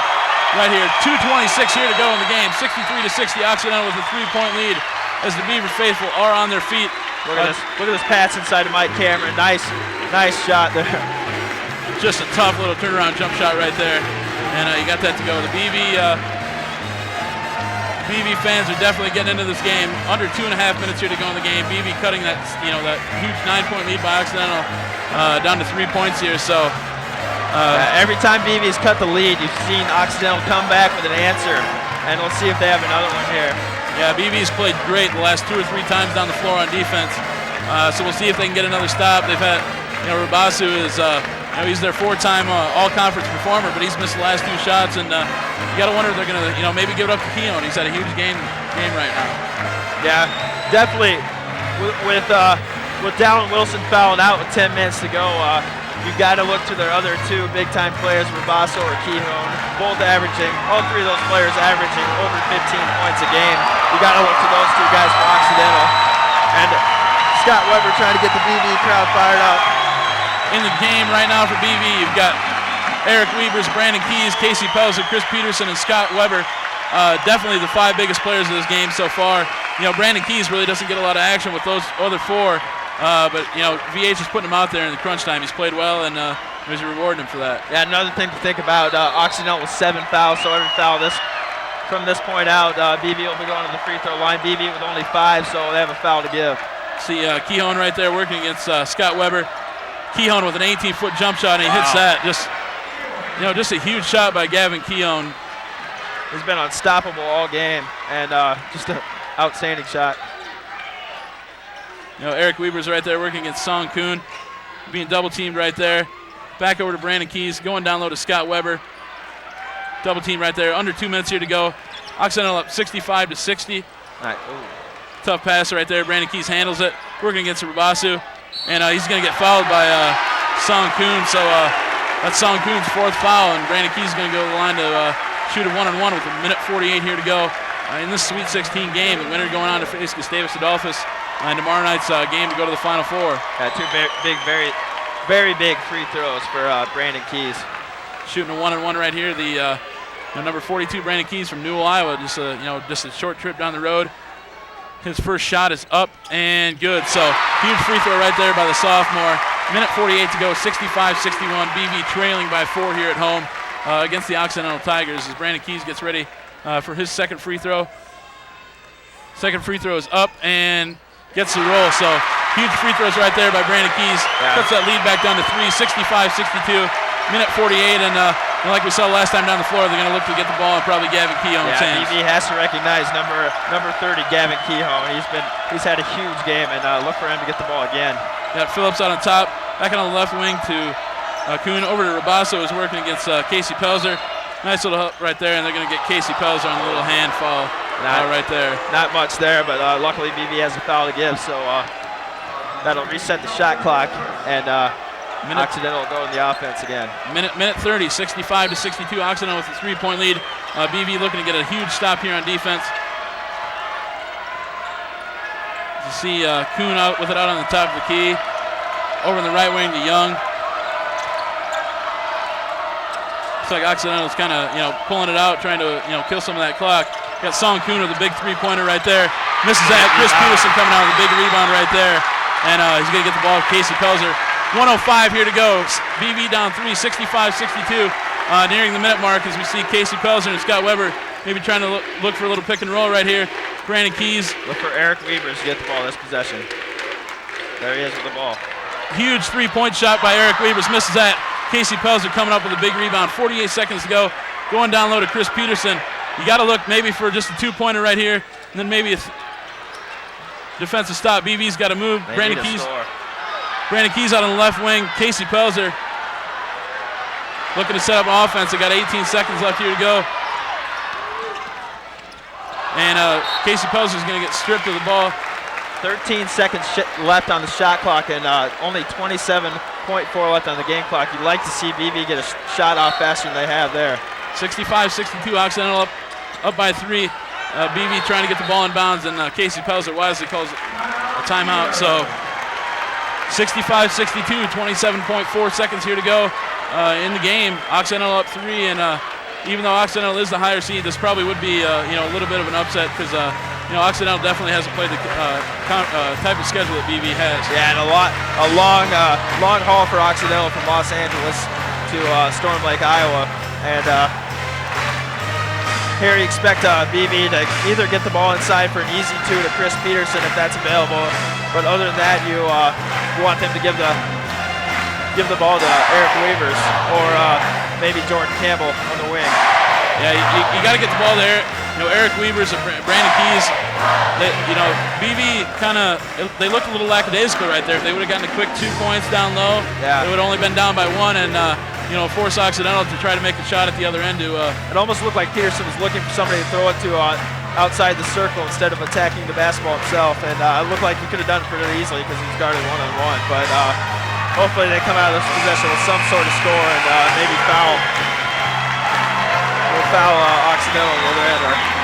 right here. 2:26 here to go in the game. 63-60. Occidental with a 3-point lead as the Beaver faithful are on their feet. Look at this pass inside of Mike Cameron. Nice shot there. Just a tough little turnaround jump shot right there, and you got that to go. The BV fans are definitely getting into this game. Under 2.5 minutes here to go in the game. BV cutting that that huge 9-point lead by Occidental down to 3 points here. So every time BV's cut the lead, you've seen Occidental come back with an answer, and we'll see if they have another one here. Yeah, BV's played great the last 2 or 3 times down the floor on defense. So we'll see if they can get another stop. They've had, Rabasu is, he's their 4-time all-conference performer, but he's missed the last 2 shots, and you got to wonder if they're going to, maybe give it up to Keown. He's had a huge game right now. Yeah, definitely. With Dallin Wilson fouling out with 10 minutes to go, you've got to look to their other 2 big-time players, Rabasu or Keown, both averaging, all 3 of those players averaging over 15 points a game. You got to look to those 2 guys for Occidental. And Scott Weber trying to get the BV crowd fired up. In the game right now for BV, you've got Eric Weavers, Brandon Keys, Casey Pelzer, Chris Peterson, and Scott Weber. Definitely the 5 biggest players of this game so far. Brandon Keys really doesn't get a lot of action with those other 4, but VH is putting him out there in the crunch time. He's played well, and he's rewarding him for that. Yeah, another thing to think about, Occidental with 7 fouls, so every foul from this point out, BV will be going to the free throw line. BV with only 5, so they have a foul to give. See Kehoe right there working against Scott Weber. Kehoe with an 18-foot jump shot, and he hits that. Just a huge shot by Gavin Kehoe. He's been unstoppable all game, and just an outstanding shot. Eric Weber's right there working against Song Kuhn, being double-teamed right there. Back over to Brandon Keys, going down low to Scott Weber. Double team right there. Under 2 minutes here to go. Occidental up 65-60. Right. Tough pass right there. Brandon Keys handles it, working against Rabasu, and he's going to get fouled by Song Kuhn. So that's Song Kuhn's 4th foul, and Brandon Keys is going to go to the line to shoot a 1-on-1 with a minute 48 here to go in this Sweet 16 game. The winner going on to face Gustavus Adolphus in tomorrow night's game to go to the Final Four. Two very big free throws for Brandon Keys. Shooting a 1-on-1 right here. The number 42 Brandon Keys from Newell, Iowa. Just a short trip down the road. His first shot is up and good. So huge free throw right there by the sophomore. Minute 48 to go. 65-61. BV trailing by 4 here at home against the Occidental Tigers as Brandon Keys gets ready for his second free throw. Second free throw is up and gets the roll. So Huge free throws right there by Brandon Keys. Yeah. Puts that lead back down to 3, 65-62. Minute 48, and like we saw last time down the floor, they're going to look to get the ball and probably Gavin Kehoe's hands. BV has to recognize number 30, Gavin Kehoe. He's had a huge game, and look for him to get the ball again. Yeah, Phillips out on top, back on the left wing to Kuhn. Over to Rabasso, who's working against Casey Pelzer. Nice little help right there, and they're going to get Casey Pelzer on the little hand foul right there. Not much there, but luckily BV has a foul to give, so that'll reset the shot clock, and Occidental will go in the offense again. Minute 30, 65-62. Occidental with a 3-point lead. BV looking to get a huge stop here on defense. You see Kuhn out with it out on the top of the key. Over in the right wing to Young. Looks like Occidental's kind of pulling it out, trying to kill some of that clock. Got Song Kuhn with a big 3-pointer right there. Misses that. Chris Peterson coming out with a big rebound right there, and he's going to get the ball to Casey Pelzer. 1:05 here to go. BV down 3, 65-62. Nearing the minute mark as we see Casey Pelzer and Scott Weber maybe trying to look for a little pick and roll right here. Brandon Keys. Look for Eric Weavers to get the ball this possession. There he is with the ball. Huge 3-point shot by Eric Weavers. Misses that. Casey Pelzer coming up with a big rebound. 48 seconds to go. Going down low to Chris Peterson. You got to look maybe for just a 2-pointer right here, and then maybe a defensive stop. BV's got to move. Brandon Keys out on the left wing. Casey Pelzer looking to set up offense. They got 18 seconds left here to go. And Casey Pelzer is going to get stripped of the ball. 13 seconds left on the shot clock, and only 27.4 left on the game clock. You'd like to see BV get a shot off faster than they have there. 65-62. Occidental up by 3. BV trying to get the ball in bounds, and Casey Pelzer wisely calls a timeout. So 65-62, 27.4 seconds here to go in the game. Occidental up 3, and even though Occidental is the higher seed, this probably would be a little bit of an upset because Occidental definitely hasn't played the type of schedule that BV has. Yeah, and a long haul for Occidental from Los Angeles to Storm Lake, Iowa, and here you expect BV to either get the ball inside for an easy 2 to Chris Peterson if that's available, but other than that, you want them to give the ball to Eric Weavers or maybe Jordan Campbell on the wing. Yeah, you got to get the ball there. Eric Weavers and Brandon Keys, BV they looked a little lackadaisical right there. If they would have gotten a quick 2 points down low, they would have only been down by 1, and force Occidental to try to make a shot at the other end. It almost looked like Peterson was looking for somebody to throw it to outside the circle instead of attacking the basketball himself, and it looked like he could have done it pretty easily because he's guarded one-on-one. But hopefully they come out of this possession with some sort of score and maybe foul Occidental a little bit.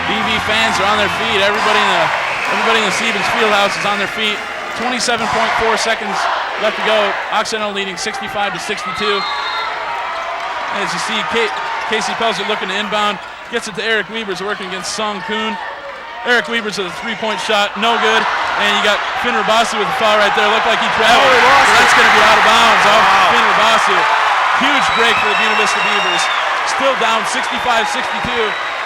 BV fans are on their feet. Everybody in the Stevens Fieldhouse is on their feet. 27.4 seconds left to go. Occidental leading 65-62. As you see, Casey Pelzer looking to inbound. Gets it to Eric Weavers working against Sung Kuhn. Eric Weavers with a 3-point shot, no good. And you got Finn Rabasi with a foul right there. Looked like he traveled. So that's going to be out of bounds off Finn Rabasi. Huge break for the Buena Vista Beavers. Still down 65-62,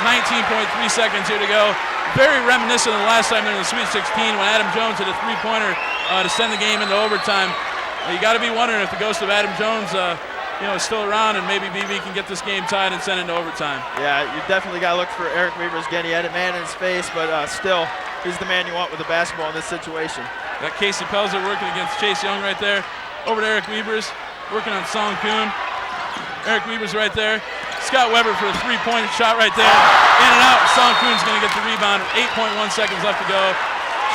19.3 seconds here to go. Very reminiscent of the last time they're in the Sweet 16 when Adam Jones hit a 3-pointer to send the game into overtime. You got to be wondering if the ghost of Adam Jones is still around, and maybe BV can get this game tied and send into overtime. Yeah, you definitely got to look for Eric Weavers again. He had a man in his face, but still, he's the man you want with the basketball in this situation. Got Casey Pelzer working against Chase Young right there. Over to Eric Weavers, working on Song Kuhn. Eric Weavers right there. Scott Weber for a 3-point shot right there. In and out. Song Kuhn's going to get the rebound. 8.1 seconds left to go.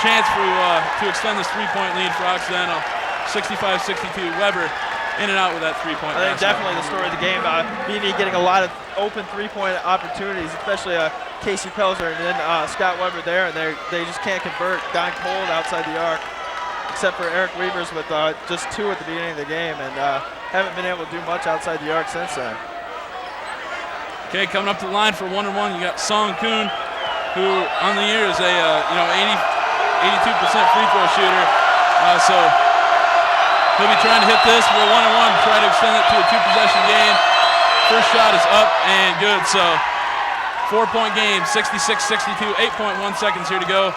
Chance to extend this 3-point lead for Occidental. 65-62. Weber in and out with that 3-point. I think definitely the story of the game. BV getting a lot of open 3-point opportunities, especially Casey Pelzer and then Scott Weber there, and they just can't convert. Gone cold outside the arc, except for Eric Weavers with just 2 at the beginning of the game, and haven't been able to do much outside the arc since then. Okay, coming up to the line for 1-on-1, you got Song Kuhn, who on the year is a 82% free throw shooter. So he'll be trying to hit this for a 1-on-1, try to extend it to a 2-possession game. First shot is up and good. So 4-point game, 66-62, 8.1 seconds here to go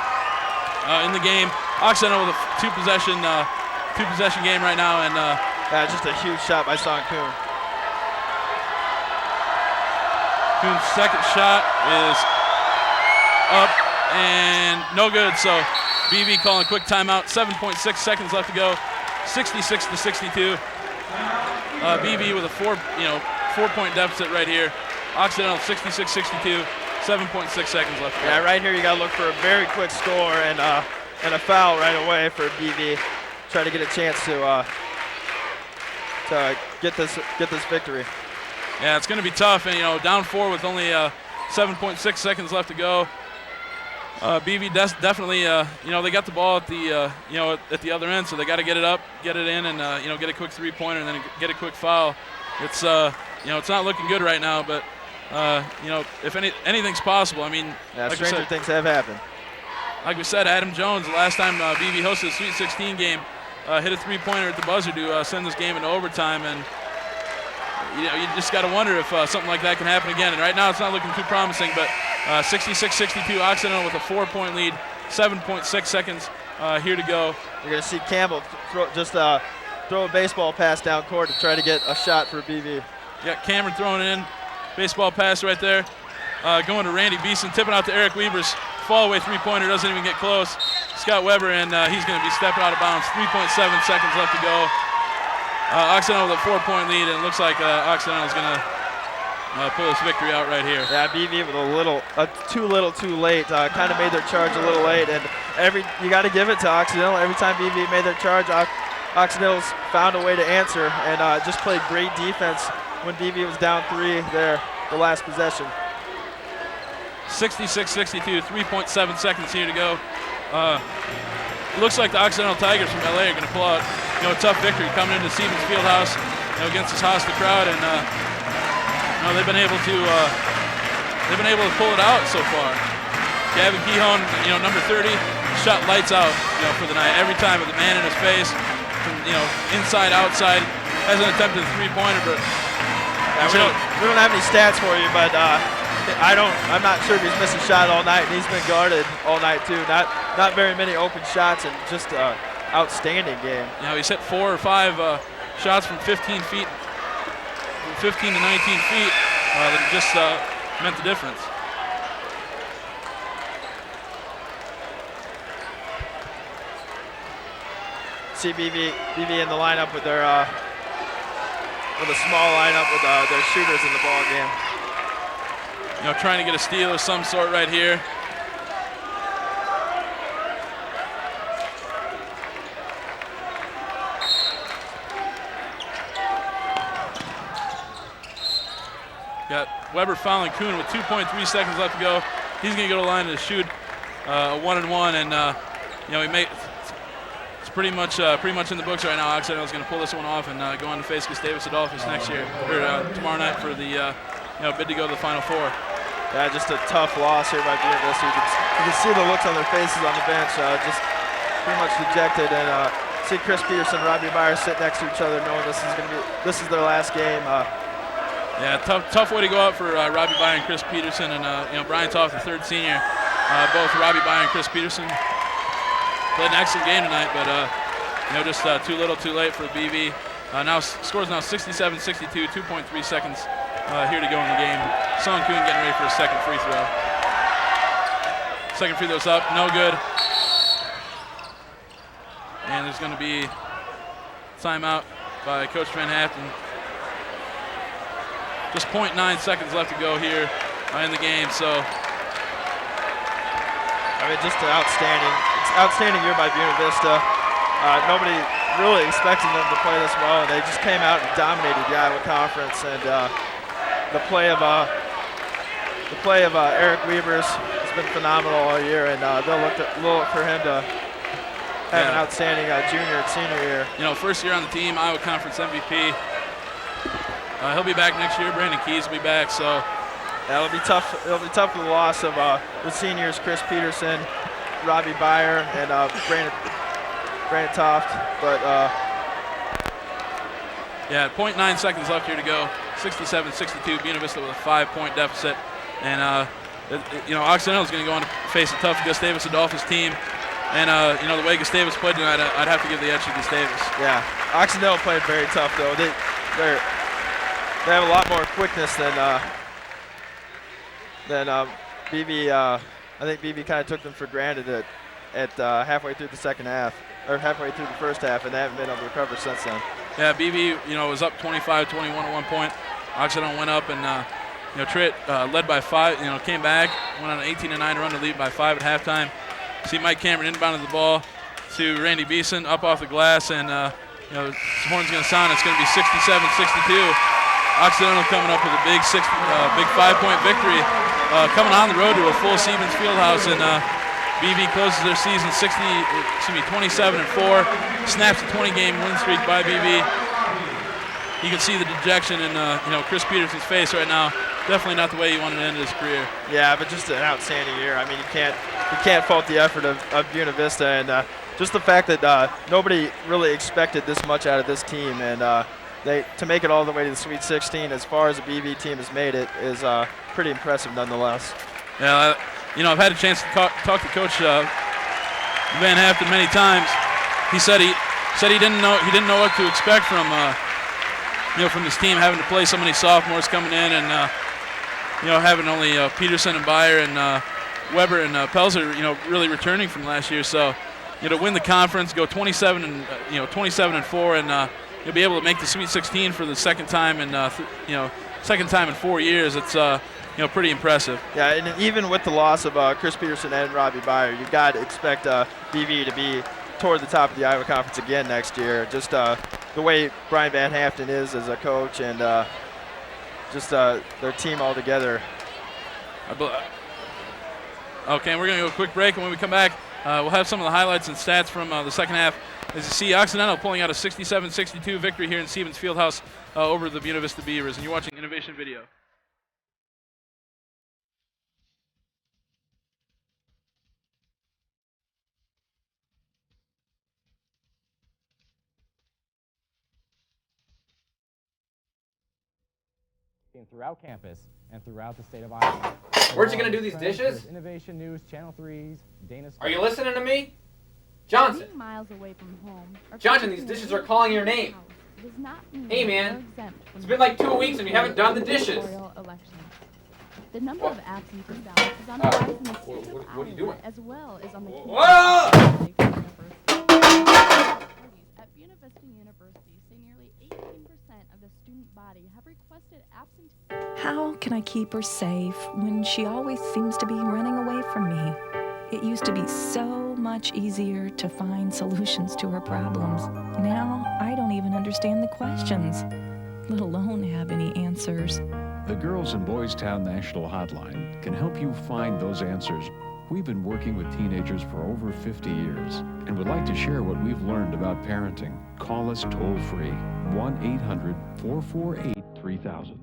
in the game. Occidental with a two-possession game right now, and just a huge shot by Son Kuhn. Kuhn's second shot is up and no good. So BV calling quick timeout. 7.6 seconds left to go. 66-62. BV with a 4-point deficit right here. Occidental 66-62. 7.6 seconds left to go. Yeah, right here you got to look for a very quick score and a foul right away for BV. Try to get a chance to get this victory. Yeah, it's going to be tough, and down 4 with only 7.6 seconds left to go. BV definitely, they got the ball at the at the other end, so they got to get it up, get it in, and get a quick three-pointer, and then get a quick foul. It's it's not looking good right now, but if anything's possible. I mean, like stranger things have happened. Like we said, Adam Jones, the last time BV hosted a Sweet 16 game, hit a three-pointer at the buzzer to send this game into overtime, and you just got to wonder if something like that can happen again. And right now, it's not looking too promising, but 66-62, Occidental with a 4-point lead, 7.6 seconds here to go. You're going to see Campbell throw a baseball pass down court to try to get a shot for BV. Yeah, Cameron throwing it in. Baseball pass right there. Going to Randy Beeson, tipping out to Eric Weber's fall-away three-pointer. Doesn't even get close. Scott Weber, and he's going to be stepping out of bounds. 3.7 seconds left to go. Occidental with a 4-point lead, and it looks like Occidental is going to pull this victory out right here. Yeah, BV with too little too late. Kind of made their charge a little late, and you got to give it to Occidental. Every time BV made their charge, Occidental's found a way to answer and just played great defense when BV was down 3 there, the last possession. 66-62, 3.7 seconds here to go. It looks like the Occidental Tigers from LA are going to pull out, a tough victory coming into Stevens Fieldhouse, against this hostile crowd, and they've been able to pull it out so far. Gavin Kehoe, number 30, shot lights out, for the night every time with a man in his face, from inside outside. Hasn't attempted a three-pointer, but we don't have any stats for you, but I'm not sure if he's missed a shot all night, and he's been guarded all night too. Not very many open shots, and just outstanding game. He's hit 4 or 5 shots from 15 feet, from 15 to 19 feet, that just meant the difference. See BV in the lineup with their with a small lineup with their shooters in the ball game. Trying to get a steal of some sort right here. Got Weber fouling Kuhn with 2.3 seconds left to go. He's going to go to the line to shoot a 1-and-1, and it's pretty much in the books right now. Occidental is going to pull this one off and go on to face Gustavus Adolphus next year or tomorrow night for the bid to go to the Final Four. Yeah, just a tough loss here by Buena Vista. You can see the looks on their faces on the bench, just pretty much dejected. And see Chris Peterson, Robbie Byer sit next to each other, knowing this is their last game. Yeah, tough way to go out for Robbie Byer and Chris Peterson, and Brian Toth, the third senior. Both Robbie Byer and Chris Peterson played an excellent game tonight, but just too little, too late for BV. Scores now 67-62, 2.3 seconds here to go in the game. Son Kuhn getting ready for a second free throw. Second free throw's up, no good. And there's going to be timeout by Coach Van Haften. Just 0.9 seconds left to go here in the game, so. Just an outstanding year by Buena Vista. Nobody really expecting them to play this well, and they just came out and dominated the Iowa Conference. And the play of Eric Weber's has been phenomenal all year, and they'll look for him to have an outstanding junior and senior year. First year on the team, Iowa Conference MVP. He'll be back next year. Brandon Keys will be back, so. It'll be tough. It'll be tough for the loss of the seniors, Chris Peterson, Robbie Byer, and Brandon Toft. But 0.9 seconds left here to go. 67-62. Buena Vista with a 5-point deficit, and Occidental is going to go on to face a tough Gustavus Adolphus team. And the way Gustavus played tonight, I'd have to give the edge to Gustavus. Yeah, Occidental played very tough though. They have a lot more quickness than BV. I think BV kind of took them for granted at halfway through the second half, or halfway through the first half, and they haven't been able to recover since then. Yeah, BV, was up 25-21 at one point. Occidental went up, and Tritt led by 5. Came back, went on an 18-9 run to lead by 5 at halftime. See Mike Cameron inbounded the ball to Randy Beeson up off the glass, and his horn's going to sound. It's going to be 67-62. Occidental coming up with a big 5-point victory, coming on the road to a full Siemens Fieldhouse, and BV closes their season 27-4. Snaps a 20-game win streak by BV. You can see the dejection in Chris Peterson's face right now. Definitely not the way he wanted to end his career. Yeah, but just an outstanding year. I mean, you can't fault the effort of Buena Vista, and just the fact that nobody really expected this much out of this team, and to make it all the way to the Sweet 16 as far as the BV team has made it is pretty impressive nonetheless. Yeah, I've had a chance to talk to Coach Van Haften many times. He said he didn't know what to expect from this team, having to play so many sophomores coming in, and having only Peterson and Beyer and Weber and Pelzer, really returning from last year. So, to win the conference, go 27-4, and you'll be able to make the Sweet 16 for the second time in 4 years. It's pretty impressive. Yeah, and even with the loss of Chris Peterson and Robbie Beyer, you got to expect BV to be toward the top of the Iowa Conference again next year. Just the way Brian Van Haften is as a coach, and just their team all together. Okay, we're going to go a quick break, and when we come back, we'll have some of the highlights and stats from the second half. As you see, Occidental pulling out a 67-62 victory here in Siemens Fieldhouse over the Buena Vista Beavers, and you're watching Innovation Video. Throughout campus and throughout the state of Iowa. Where'd you gonna do these dishes? Innovation News, Channel 3's Dana. Are you listening to me? Johnson. Miles away from home, Johnson, these dishes are calling your name. Hey man, it's been like 2 weeks and you haven't done the dishes. The number of absentee ballots is on the rise in the state of what are you Iowa, doing? as well as on the Whoa! At Buena Vista University, say nearly 18% of the student body have requested absentee. How can I keep her safe when she always seems to be running away from me? It used to be so much easier to find solutions to her problems. Now I don't even understand the questions, let alone have any answers. The Girls and Boys Town National Hotline can help you find those answers. We've been working with teenagers for over 50 years and would like to share what we've learned about parenting. Call us toll-free, 1-800-448-3000.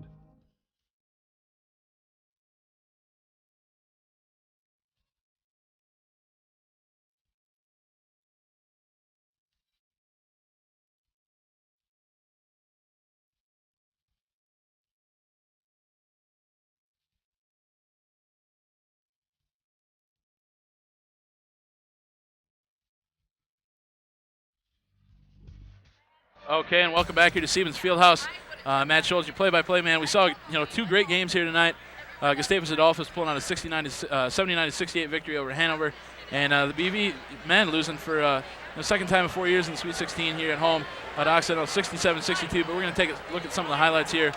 Okay, and welcome back here to Siemens Fieldhouse. Matt Schultz, your play-by-play man. We saw 2 great games here tonight. Gustavus Adolphus pulling out a 79-68 victory over Hanover, and the BV men losing for the second time in 4 years in the Sweet 16 here at home at Occidental, 67-62. But we're going to take a look at some of the highlights here,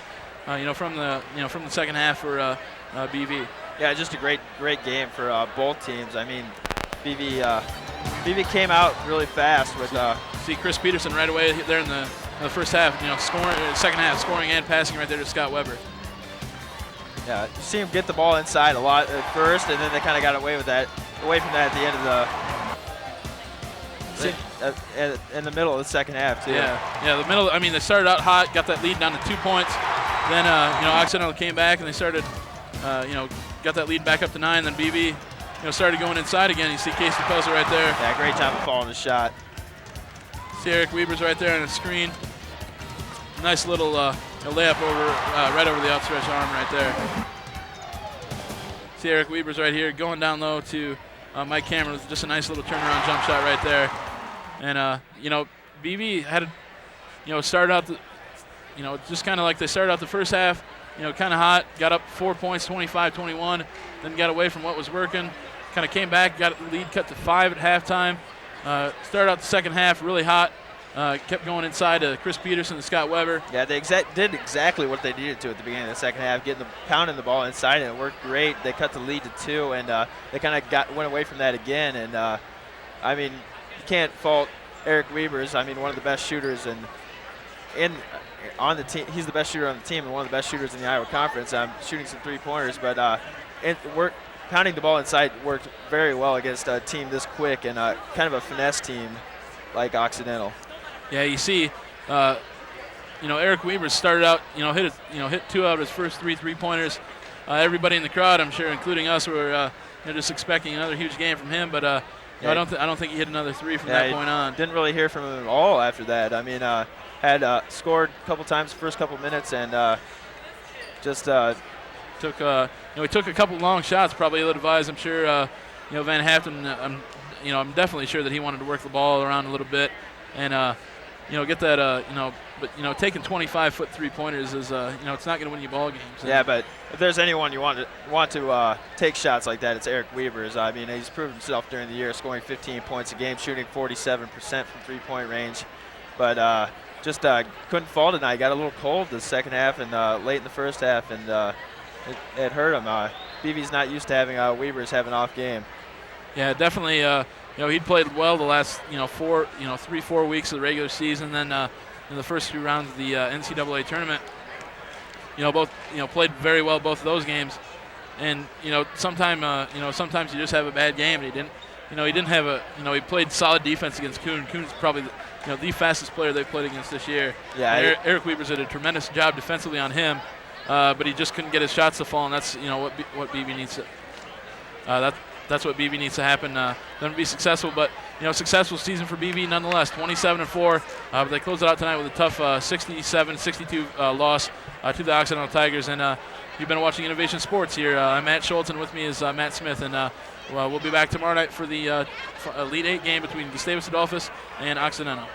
from the second half for BV. Yeah, just a great game for both teams. I mean, BV came out really fast with. See Chris Peterson right away there in the first half, scoring, second half, scoring and passing right there to Scott Weber. Yeah, you see him get the ball inside a lot at first, and then they kind of got away from that at the end of in the middle of the second half too. Yeah, the middle. I mean, they started out hot, got that lead down to 2 points. Then Occidental came back and they started, got that lead back up to 9. Then BV, started going inside again. You see Casey Pelzer right there. Yeah, great time to follow the shot. See Eric Weber's right there on the screen. Nice little layup right over the outstretched arm right there. See Eric Weber's right here going down low to Mike Cameron with just a nice little turnaround jump shot right there. And, BB had, started out, just kind of like they started out the first half, kind of hot, got up 4 points, 25-21, then got away from what was working, kind of came back, got the lead cut to 5 at halftime. Started out the second half really hot, kept going inside to Chris Peterson and Scott Weber. Yeah, they did exactly what they needed to at the beginning of the second half, pounding the ball inside, and it worked great. They cut the lead to 2, and they kind of went away from that again. And you can't fault Eric Weavers. One of the best shooters on the team. He's the best shooter on the team and one of the best shooters in the Iowa Conference. Shooting some 3-pointers, but pounding the ball inside worked very well against a team this quick and kind of a finesse team like Occidental. Yeah, you see, Eric Weaver started out, hit 2 out of his first 3 3-pointers. Everybody in the crowd, I'm sure, including us, were just expecting another huge game from him. But I don't think he hit another 3 from that point on. Didn't really hear from him at all after that. Had scored a couple times the first couple minutes and just took he took a couple long shots, probably ill-advised. I'm sure Van Haften. I'm definitely sure that he wanted to work the ball around a little bit and get that but taking 25-foot 3-pointers is it's not going to win you ball games. Yeah, but if there's anyone you want to take shots like that, it's Eric Weavers. He's proven himself during the year, scoring 15 points a game, shooting 47% from 3-point range, but just couldn't fall tonight. Got a little cold the second half and late in the first half, and it hurt him. BB's not used to having Weavers have an off game. Yeah, definitely. He'd played well the last 3-4 weeks of the regular season. Then in the first 2 rounds of the NCAA tournament, both played very well both of those games. And sometimes you just have a bad game. And he didn't have a he played solid defense against Kuhn. Kuhn's probably the fastest player they've played against this year. Yeah, Eric Weavers did a tremendous job defensively on him, but he just couldn't get his shots to fall, and that's what BB needs to. That's what BB needs to happen. Them to be successful, but successful season for BB nonetheless. 27-4, but they closed it out tonight with a tough 67-62 loss to the Occidental Tigers. And you've been watching Innovation Sports here. I'm Matt Schultz, and with me is Matt Smith, and we'll be back tomorrow night for the Elite 8 game between Gustavus Adolphus and Occidental.